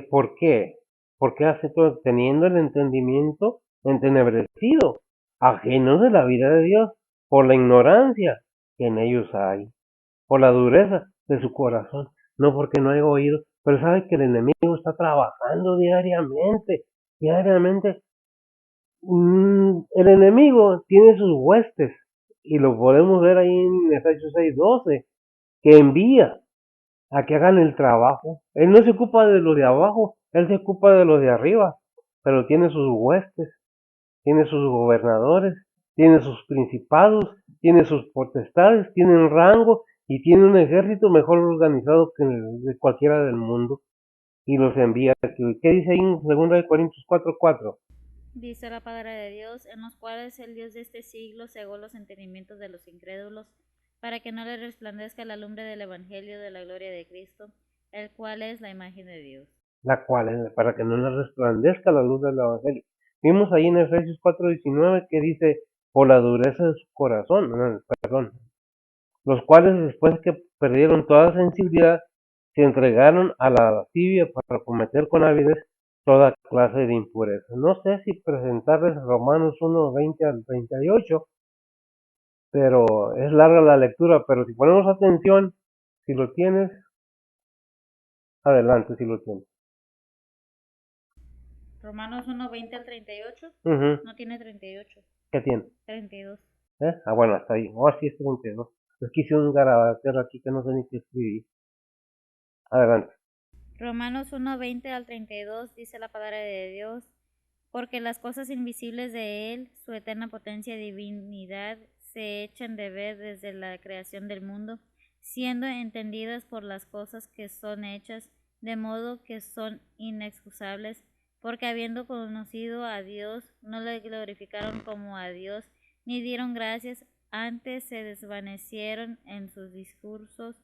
¿Por qué? Porque hace todo teniendo el entendimiento entenebrecido, ajenos de la vida de Dios, por la ignorancia que en ellos hay, por la dureza de su corazón, no porque no haya oído, pero sabe que el enemigo está trabajando diariamente. El enemigo tiene sus huestes, y lo podemos ver ahí en Efesios 6:12, que envía a que hagan el trabajo. Él no se ocupa de los de abajo, él se ocupa de los de arriba, pero tiene sus huestes, tiene sus gobernadores, tiene sus principados, tiene sus potestades, tiene un rango y tiene un ejército mejor organizado que el de cualquiera del mundo y los envía aquí. ¿Qué dice ahí en 2 Corintios 4:4? Dice la palabra de Dios, en los cuales el Dios de este siglo cegó los entendimientos de los incrédulos, para que no les resplandezca la lumbre del Evangelio de la gloria de Cristo, el cual es la imagen de Dios. La cual es para que no les resplandezca la luz del Evangelio. Vimos ahí en Efesios 4:19 que dice, por la dureza de su corazón, perdón, los cuales después que perdieron toda sensibilidad, se entregaron a la lascivia para cometer con avidez toda clase de impurezas. No sé si presentarles Romanos 1:20 al 38, pero es larga la lectura, pero si ponemos atención, si lo tienes, adelante si lo tienes. Romanos 1:20 al 38, Ujú. no tiene 38, ¿Qué tiene? 32. Bueno, hasta ahí. Oh, sí, es 32. Es que hice un garabatero aquí que no sé ni qué escribir. Adelante. Romanos 1:20 al 32 dice la palabra de Dios, porque las cosas invisibles de Él, su eterna potencia y divinidad, se echan de ver desde la creación del mundo, siendo entendidas por las cosas que son hechas, de modo que son inexcusables, porque habiendo conocido a Dios, no le glorificaron como a Dios, ni dieron gracias, antes se desvanecieron en sus discursos,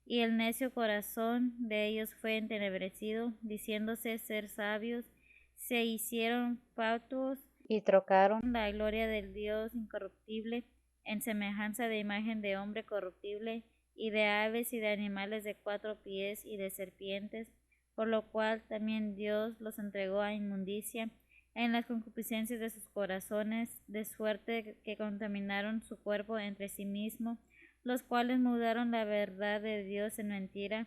y el necio corazón de ellos fue entenebrecido, diciéndose ser sabios, se hicieron fatuos y trocaron la gloria del Dios incorruptible en semejanza de imagen de hombre corruptible, y de aves y de animales de 4 pies y de serpientes, por lo cual también Dios los entregó a inmundicia en las concupiscencias de sus corazones, de suerte que contaminaron su cuerpo entre sí mismo, los cuales mudaron la verdad de Dios en mentira,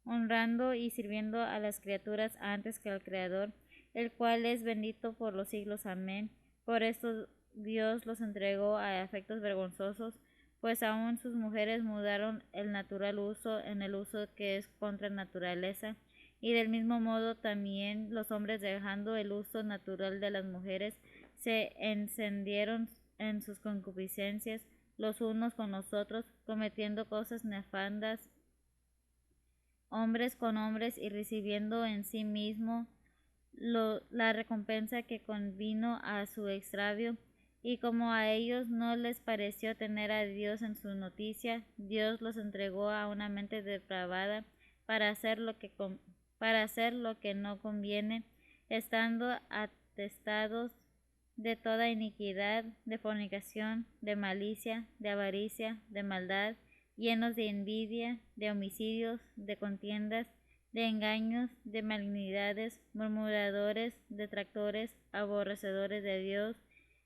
honrando y sirviendo a las criaturas antes que al Creador, el cual es bendito por los siglos. Amén. Por esto Dios los entregó a efectos vergonzosos, pues aún sus mujeres mudaron el natural uso en el uso que es contra naturaleza, y del mismo modo también los hombres, dejando el uso natural de las mujeres, se encendieron en sus concupiscencias los unos con los otros, cometiendo cosas nefandas hombres con hombres, y recibiendo en sí mismo la recompensa que convino a su extravío. Y como a ellos no les pareció tener a Dios en su noticia, Dios los entregó a una mente depravada para hacer lo que no conviene, estando atestados de toda iniquidad, de fornicación, de malicia, de avaricia, de maldad, llenos de envidia, de homicidios, de contiendas, de engaños, de malignidades, murmuradores, detractores, aborrecedores de Dios,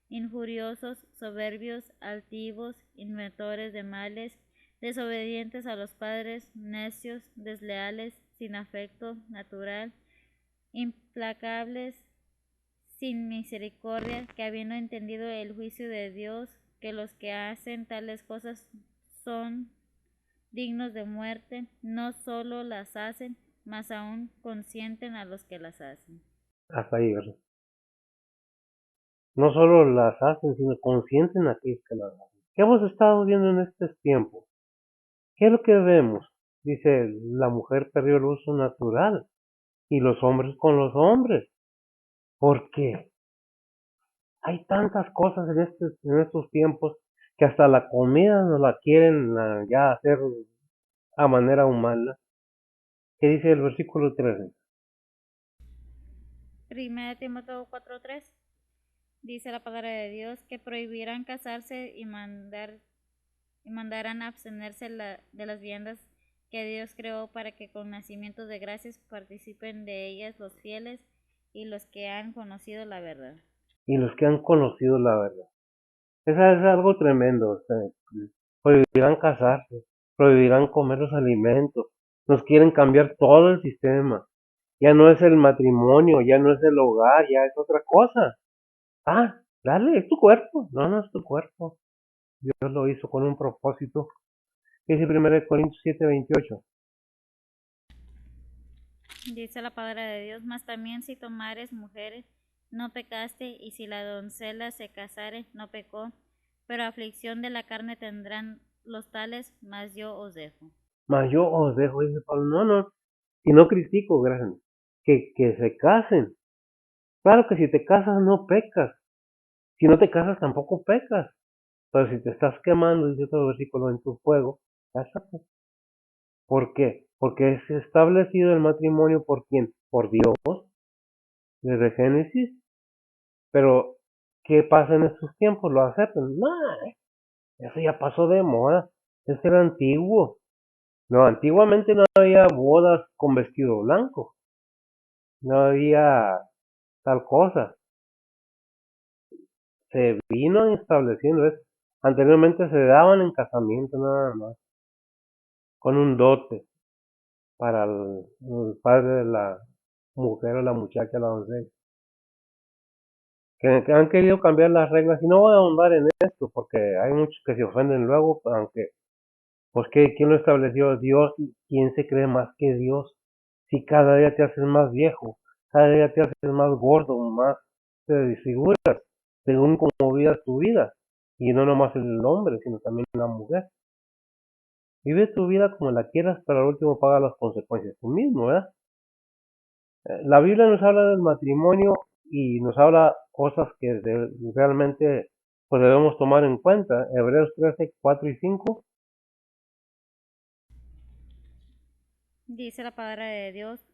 injuriosos, soberbios, altivos, inventores de males, desobedientes a los padres, necios, desleales, sin afecto natural, implacables, sin misericordia, que habiendo entendido el juicio de Dios, que los que hacen tales cosas son dignos de muerte, no solo las hacen, mas aún consienten a los que las hacen. Hasta ahí, ¿verdad? No solo las hacen, sino consienten a aquellos que las hacen. ¿Qué hemos estado viendo en estos tiempos? ¿Qué es lo que vemos? Dice, la mujer perdió el uso natural y los hombres con los hombres. ¿Por qué? Hay tantas cosas en estos tiempos que hasta la comida nos la quieren ya hacer a manera humana. ¿Qué dice el versículo 13? 1 Timoteo 4:3. Dice la palabra de Dios que prohibirán casarse y mandarán a abstenerse de las viandas que Dios creó para que con nacimientos de gracias participen de ellas los fieles y los que han conocido la verdad. Y los que han conocido la verdad. Eso es algo tremendo. O sea, prohibirán casarse, prohibirán comer los alimentos, nos quieren cambiar todo el sistema. Ya no es el matrimonio, ya no es el hogar, ya es otra cosa. Ah, dale, es tu cuerpo. No, no es tu cuerpo. Dios lo hizo con un propósito. Dice 1 Corintios 7:28. Dice la palabra de Dios, mas también si tomares mujeres, no pecaste, y si la doncella se casare, no pecó, pero aflicción de la carne tendrán los tales, mas yo os dejo. Mas yo os dejo, dice Pablo. No, no. Y no critico, gracias. Que se casen. Claro que si te casas no pecas. Si no te casas tampoco pecas. Pero si te estás quemando, dice otro versículo, en tu fuego, cásate. ¿Por qué? Porque es establecido el matrimonio por quién? Por Dios, desde Génesis. Pero, ¿qué pasa en estos tiempos? ¿Lo aceptan? No, eso ya pasó de moda. Ese era antiguo. No, antiguamente no había bodas con vestido blanco. No había tal cosa. Se vino estableciendo eso. Anteriormente se daban en casamiento nada más, con un dote para el padre de la mujer o la muchacha, la doncella. Que han querido cambiar las reglas y no voy a ahondar en esto porque hay muchos que se ofenden luego, aunque, pues, ¿quién lo estableció? Dios. ¿Quién se cree más que Dios? Si cada día te haces más viejo, cada día te haces más gordo, más te desfiguras, según cómo vivas tu vida. Y no nomás el hombre, sino también la mujer. Vive tu vida como la quieras, pero al último paga las consecuencias tú mismo, ¿verdad? La Biblia nos habla del matrimonio y nos habla cosas que realmente pues debemos tomar en cuenta. Hebreos 13:4 y 5. Dice la palabra de Dios,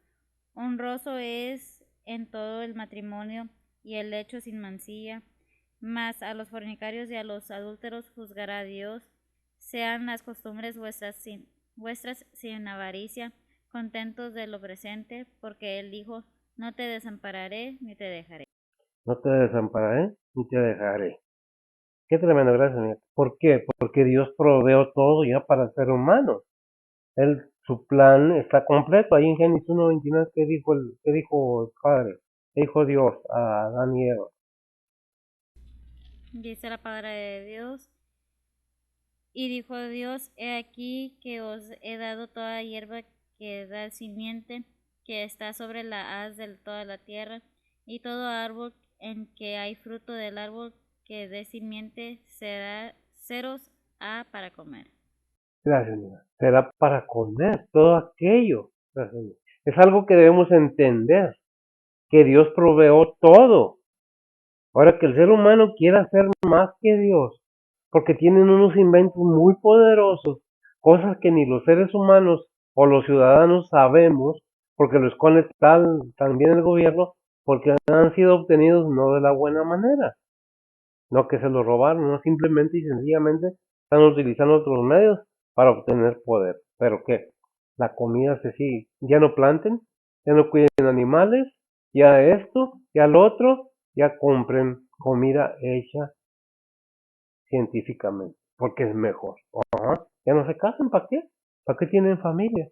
honroso es en todo el matrimonio y el lecho sin mancilla, mas a los fornicarios y a los adúlteros juzgará Dios. Sean las costumbres vuestras sin avaricia, contentos de lo presente, porque Él dijo, no te desampararé ni te dejaré. No te desampararé ni te dejaré. Qué tremendo, gracias, amiga. ¿Por qué? Porque Dios proveó todo ya para el ser humano. Su plan está completo. Ahí en Génesis 1:29, ¿qué dijo el Padre? ¿Qué dijo Dios a Adán y Eva? Dice la palabra de Dios, y dijo Dios, he aquí que os he dado toda hierba que da simiente, que está sobre la haz de toda la tierra, y todo árbol en que hay fruto del árbol que dé simiente será ceros ha para comer. Gracias, amiga. Será para comer todo aquello. Gracias, amiga. Es algo que debemos entender, que Dios proveó todo. Ahora que el ser humano quiera ser más que Dios, porque tienen unos inventos muy poderosos, cosas que ni los seres humanos o los ciudadanos sabemos, porque lo esconde también el gobierno, porque han sido obtenidos no de la buena manera, no que se lo robaron, no simplemente y sencillamente están utilizando otros medios para obtener poder. ¿Pero qué? La comida se sigue. Ya no planten, ya no cuiden animales, ya esto, ya lo otro, ya compren comida hecha científicamente, porque es mejor. Ajá. Ya no se casan, ¿para qué? ¿Para qué tienen familia?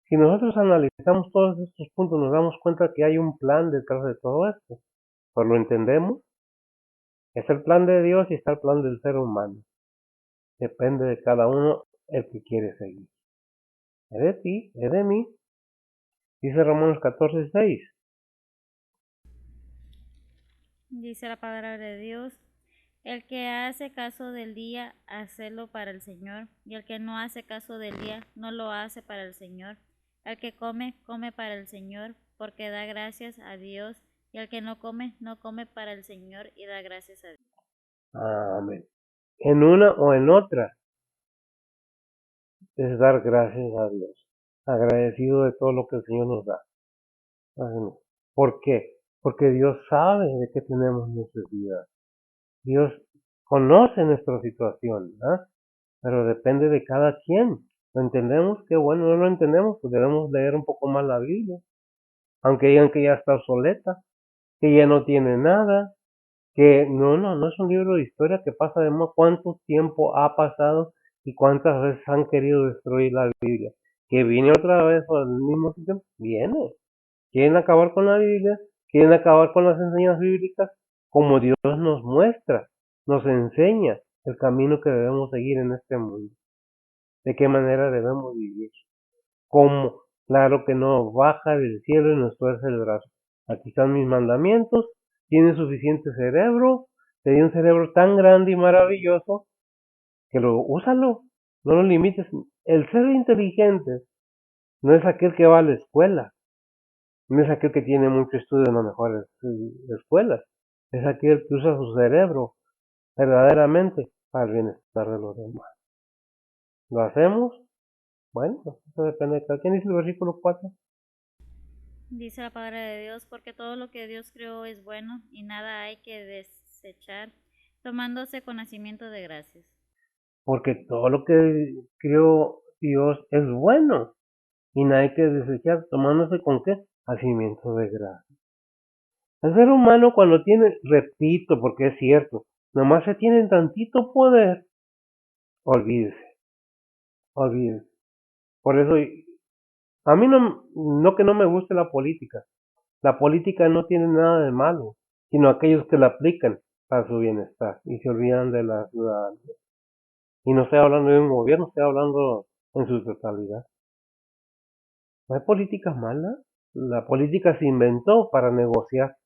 Si nosotros analizamos todos estos puntos, nos damos cuenta que hay un plan detrás de todo esto. Pues lo entendemos. Es el plan de Dios y está el plan del ser humano. Depende de cada uno el que quiere seguir. Es de ti, es de mí. Dice Romanos 14:6. Dice la palabra de Dios, el que hace caso del día, hacelo para el Señor, y el que no hace caso del día, no lo hace para el Señor. El que come, come para el Señor, porque da gracias a Dios, y el que no come, no come para el Señor y da gracias a Dios. Amén. En una o en otra es dar gracias a Dios. Agradecido de todo lo que el Señor nos da. ¿Por qué? porque Dios sabe de qué tenemos necesidad. Dios conoce nuestra situación, ¿ah? Pero depende de cada quien. ¿Lo entendemos? Qué bueno, no lo entendemos, pues debemos leer un poco más la Biblia. Aunque digan que ya está obsoleta, que ya no tiene nada, que no es un libro de historia que pasa de moda. ¿Cuánto tiempo ha pasado y cuántas veces han querido destruir la Biblia? Que viene otra vez al mismo sitio, viene. Quieren acabar con la Biblia, quieren acabar con las enseñanzas bíblicas, como Dios nos muestra, nos enseña el camino que debemos seguir en este mundo, de qué manera debemos vivir, cómo, claro que no baja del cielo y nos tuerce el brazo. Aquí están mis mandamientos, tienes suficiente cerebro, te di un cerebro tan grande y maravilloso que úsalo, no lo limites. El ser inteligente no es aquel que va a la escuela, no es aquel que tiene mucho estudio en las mejores escuelas, es aquel que usa su cerebro verdaderamente para el bienestar de los demás. ¿Lo hacemos? Bueno, eso depende de cada quien. Dice el versículo 4. Dice la palabra de Dios, porque todo lo que Dios creó es bueno y nada hay que desechar, tomándose conocimiento de gracias. Porque todo lo que creó Dios es bueno y nada hay que desechar, tomándose con qué? Hacimiento de gracia. El ser humano cuando tiene, repito porque es cierto, nomás se tiene tantito poder, olvídese, olvídese. Por eso, a mí no que no me guste la política. La política no tiene nada de malo, sino aquellos que la aplican para su bienestar y se olvidan de la ciudadanía. Y no estoy hablando de un gobierno, estoy hablando en su totalidad. No hay política mala. La política se inventó para negociar,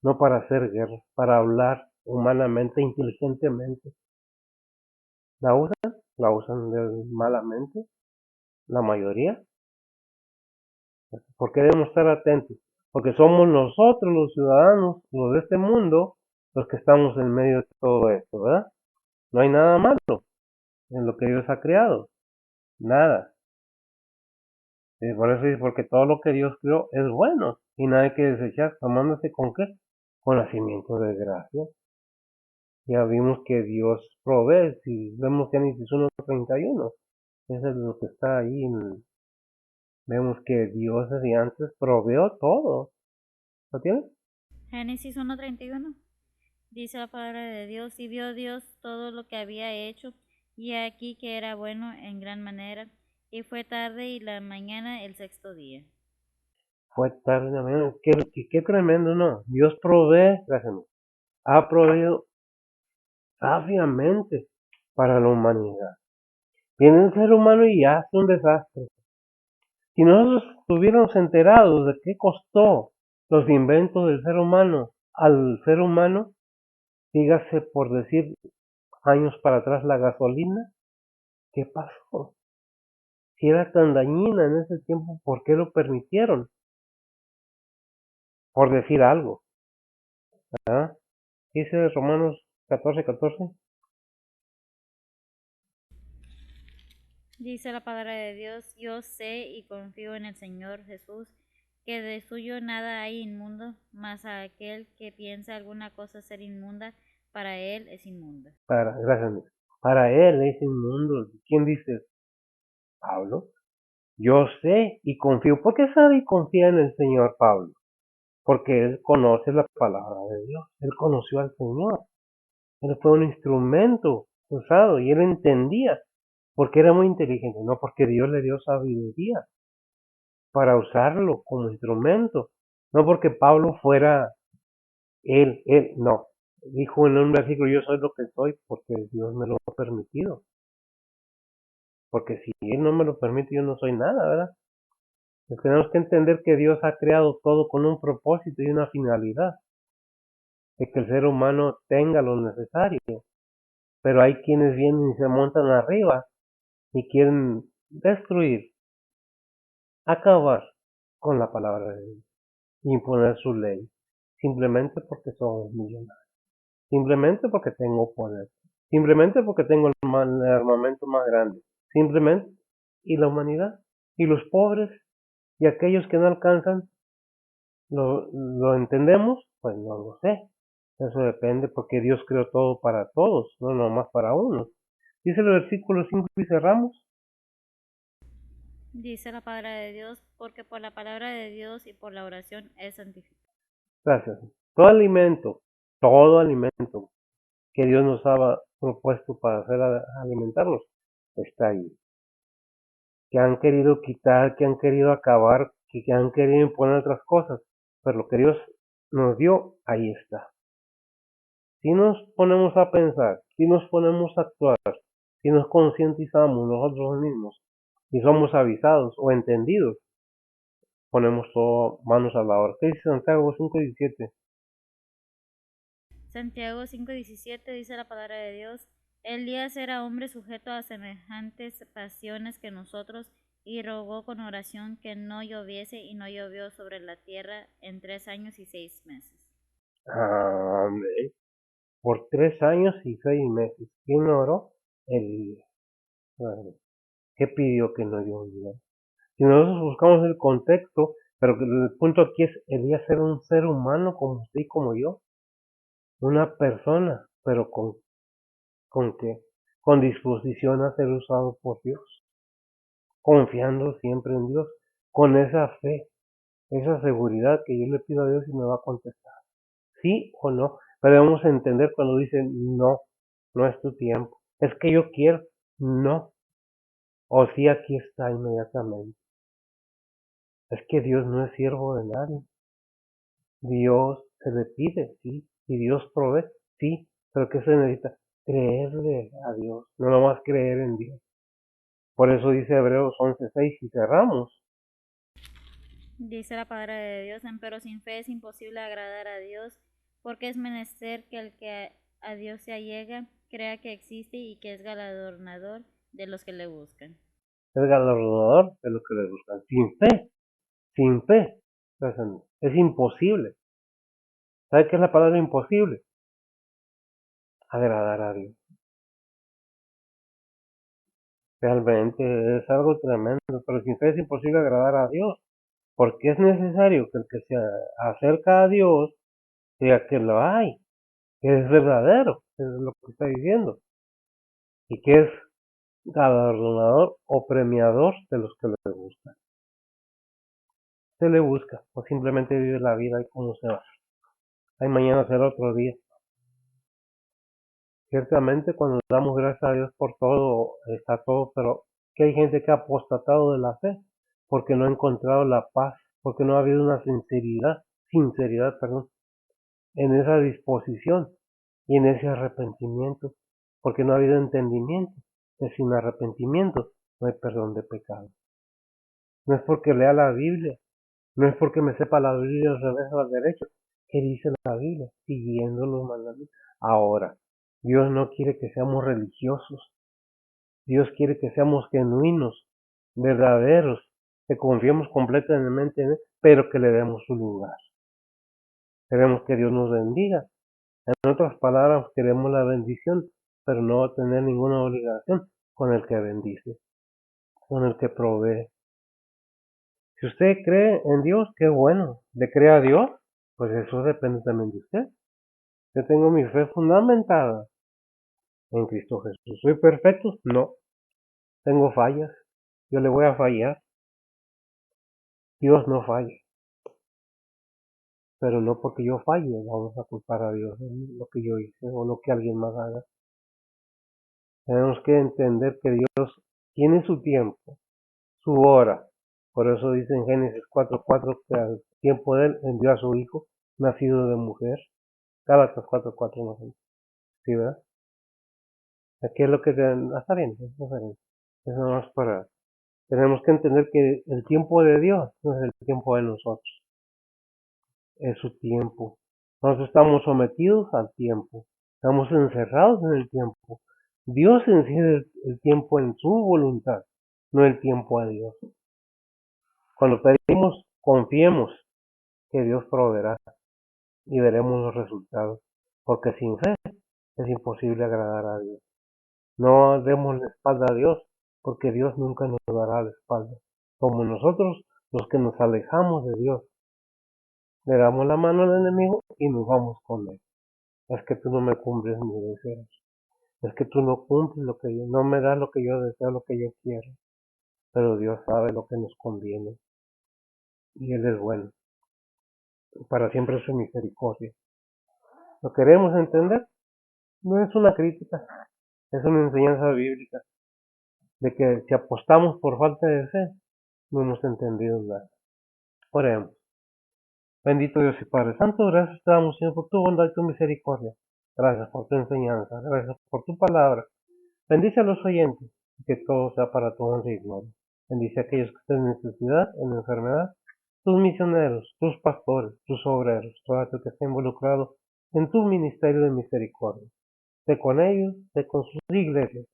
no para hacer guerra, para hablar humanamente, inteligentemente. ¿La usan? La usan malamente, la mayoría. ¿Por qué debemos estar atentos? Porque somos nosotros los ciudadanos, los de este mundo, los que estamos en medio de todo esto, ¿verdad? No hay nada malo en lo que Dios ha creado, nada. Por eso dice, porque todo lo que Dios creó es bueno y nada hay que desechar, tomándose con qué? Con nacimiento de gracia. Ya vimos que Dios provee, si vemos Génesis 1:31, eso es lo que está ahí, vemos que Dios desde antes proveó todo. ¿Lo tienes? Génesis 1:31. Dice la palabra de Dios, y vio Dios todo lo que había hecho, y aquí que era bueno en gran manera, y fue tarde y la mañana el sexto día. Fue tarde en la mañana, qué tremendo, ¿no? Dios provee, gracias, ha proveído sabiamente para la humanidad. Viene el ser humano y hace un desastre. Si nosotros estuviéramos enterados de qué costó los inventos del ser humano al ser humano, dígase por decir años para atrás la gasolina, ¿qué pasó? Si era tan dañina en ese tiempo, ¿por qué lo permitieron? Por decir algo. ¿Ah? Dice Romanos 14:14. Dice la palabra de Dios, yo sé y confío en el Señor Jesús, que de suyo nada hay inmundo, mas a aquel que piensa alguna cosa ser inmunda, para él es inmunda. Gracias. Para él es inmundo. ¿Quién dice? Pablo. Yo sé y confío. ¿Por qué sabe y confía en el Señor Pablo? Porque él conoce la palabra de Dios. Él conoció al Señor. Él fue un instrumento usado y él entendía porque era muy inteligente, no porque Dios le dio sabiduría para usarlo como instrumento, no porque Pablo fuera él, no. Dijo en un versículo, yo soy lo que soy porque Dios me lo ha permitido. Porque si Él no me lo permite, yo no soy nada, ¿verdad? Tenemos que entender que Dios ha creado todo con un propósito y una finalidad, de que el ser humano tenga lo necesario. Pero hay quienes vienen y se montan arriba y quieren destruir, acabar con la palabra de Dios, imponer su ley, simplemente porque somos millonarios, simplemente porque tengo poder, simplemente porque tengo el armamento más grande, simplemente, y la humanidad, y los pobres, y aquellos que no alcanzan, ¿Lo entendemos? Pues no lo sé. Eso depende porque Dios creó todo para todos, no nomás para uno. Dice el versículo 5 y cerramos. Dice la palabra de Dios, porque por la palabra de Dios y por la oración es santificado. Gracias. Todo alimento que Dios nos ha propuesto para hacer alimentarnos, está ahí. Que han querido quitar, que han querido acabar, que han querido imponer otras cosas, pero lo que Dios nos dio, ahí está. Si nos ponemos a pensar, si nos ponemos a actuar, si nos concientizamos nosotros mismos y somos avisados o entendidos, ponemos todo manos a la obra. ¿Qué dice Santiago 5:17? Santiago 5:17 dice la palabra de Dios, Elías era hombre sujeto a semejantes pasiones que nosotros, y rogó con oración que no lloviese, y no llovió sobre la tierra en 3 años y 6 meses. Amén. Por 3 años y 6 meses. ¿Quién oró? Elías. ¿Qué pidió que no lloviera? Si nosotros buscamos el contexto, pero el punto aquí es Elías era un ser humano como usted y como yo, una persona, pero ¿con qué? Con disposición a ser usado por Dios, confiando siempre en Dios, con esa fe, esa seguridad que yo le pido a Dios y me va a contestar, sí o no, pero debemos entender cuando dicen no, no es tu tiempo, es que yo quiero, no, o sí aquí está inmediatamente. Es que Dios no es siervo de nadie. Dios se le pide, sí, y Dios provee, sí, pero ¿qué se necesita? Creerle a Dios, no nomás creer en Dios. Por eso dice Hebreos 11:6 y cerramos. Dice la palabra de Dios, pero sin fe es imposible agradar a Dios, porque es menester que el que a Dios se allega crea que existe y que es galardonador de los que le buscan. Es galardonador de lo que le buscan. Sin fe, es imposible. ¿Sabe qué es la palabra imposible? Agradar a Dios. Realmente es algo tremendo, pero sin fe es imposible agradar a Dios, porque es necesario que el que se acerca a Dios diga que lo hay, que es verdadero, es lo que está diciendo, y que es galardonador o premiador de los que le buscan. Se le busca, o simplemente vive la vida y cómo se va. Hay mañana será otro día. Ciertamente cuando damos gracias a Dios por todo, está todo, pero que hay gente que ha apostatado de la fe porque no ha encontrado la paz, porque no ha habido una sinceridad, en esa disposición y en ese arrepentimiento, porque no ha habido entendimiento, que sin arrepentimiento no hay perdón de pecado. No es porque lea la Biblia, no es porque me sepa la Biblia al revés o al derecho, que dice la Biblia, siguiendo los mandamientos. Ahora, Dios no quiere que seamos religiosos, Dios quiere que seamos genuinos, verdaderos, que confiemos completamente en Él, pero que le demos su lugar. Queremos que Dios nos bendiga. En otras palabras, queremos la bendición, pero no tener ninguna obligación con el que bendice, con el que provee. Si usted cree en Dios, qué bueno. ¿Le cree a Dios? Pues eso depende también de usted. Yo tengo mi fe fundamentada en Cristo Jesús. ¿Soy perfecto? No. Tengo fallas. Yo le voy a fallar. Dios no falla. Pero no porque yo falle vamos a culpar a Dios de lo que yo hice o lo que alguien más haga. Tenemos que entender que Dios tiene su tiempo, su hora. Por eso dice en Génesis 4:4 que al tiempo de él envió a su hijo, nacido de mujer. Gálatas 4:4 no sé. ¿Sí, verdad? Aquí es lo que está bien, es diferente. Eso no es para. Tenemos que entender que el tiempo de Dios no es el tiempo de nosotros, es su tiempo. Nosotros estamos sometidos al tiempo, estamos encerrados en el tiempo. Dios encierra el tiempo en su voluntad, no el tiempo a Dios. Cuando pedimos, confiemos que Dios proveerá y veremos los resultados, porque sin fe es imposible agradar a Dios. No demos la espalda a Dios, porque Dios nunca nos dará la espalda. Como nosotros, los que nos alejamos de Dios, Le damos la mano al enemigo y nos vamos con él. Es que tú no me cumples mis deseos. Es que tú no cumples lo que yo, no me das lo que yo deseo, lo que yo quiero. Pero Dios sabe lo que nos conviene. Y Él es bueno. Para siempre es su misericordia. ¿Lo queremos entender? No es una crítica, es una enseñanza bíblica. De que si apostamos por falta de fe, no hemos entendido nada. Oremos. Bendito Dios y Padre Santo, gracias te damos, Señor, por tu bondad y tu misericordia. Gracias por tu enseñanza, gracias por tu palabra. Bendice a los oyentes y que todo sea para tu honra y gloria. Bendice a aquellos que estén en necesidad, en enfermedad, tus misioneros, tus pastores, tus obreros, todo aquel que esté involucrado en tu ministerio de misericordia. Sé con ellos, sé con sus iglesias,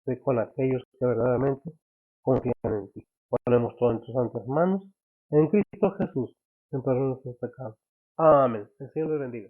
sé con aquellos que verdaderamente confían en ti. Ponemos todo en tus santas manos, en Cristo Jesús, en perdón de nuestros pecados. Amén. El Señor les bendiga.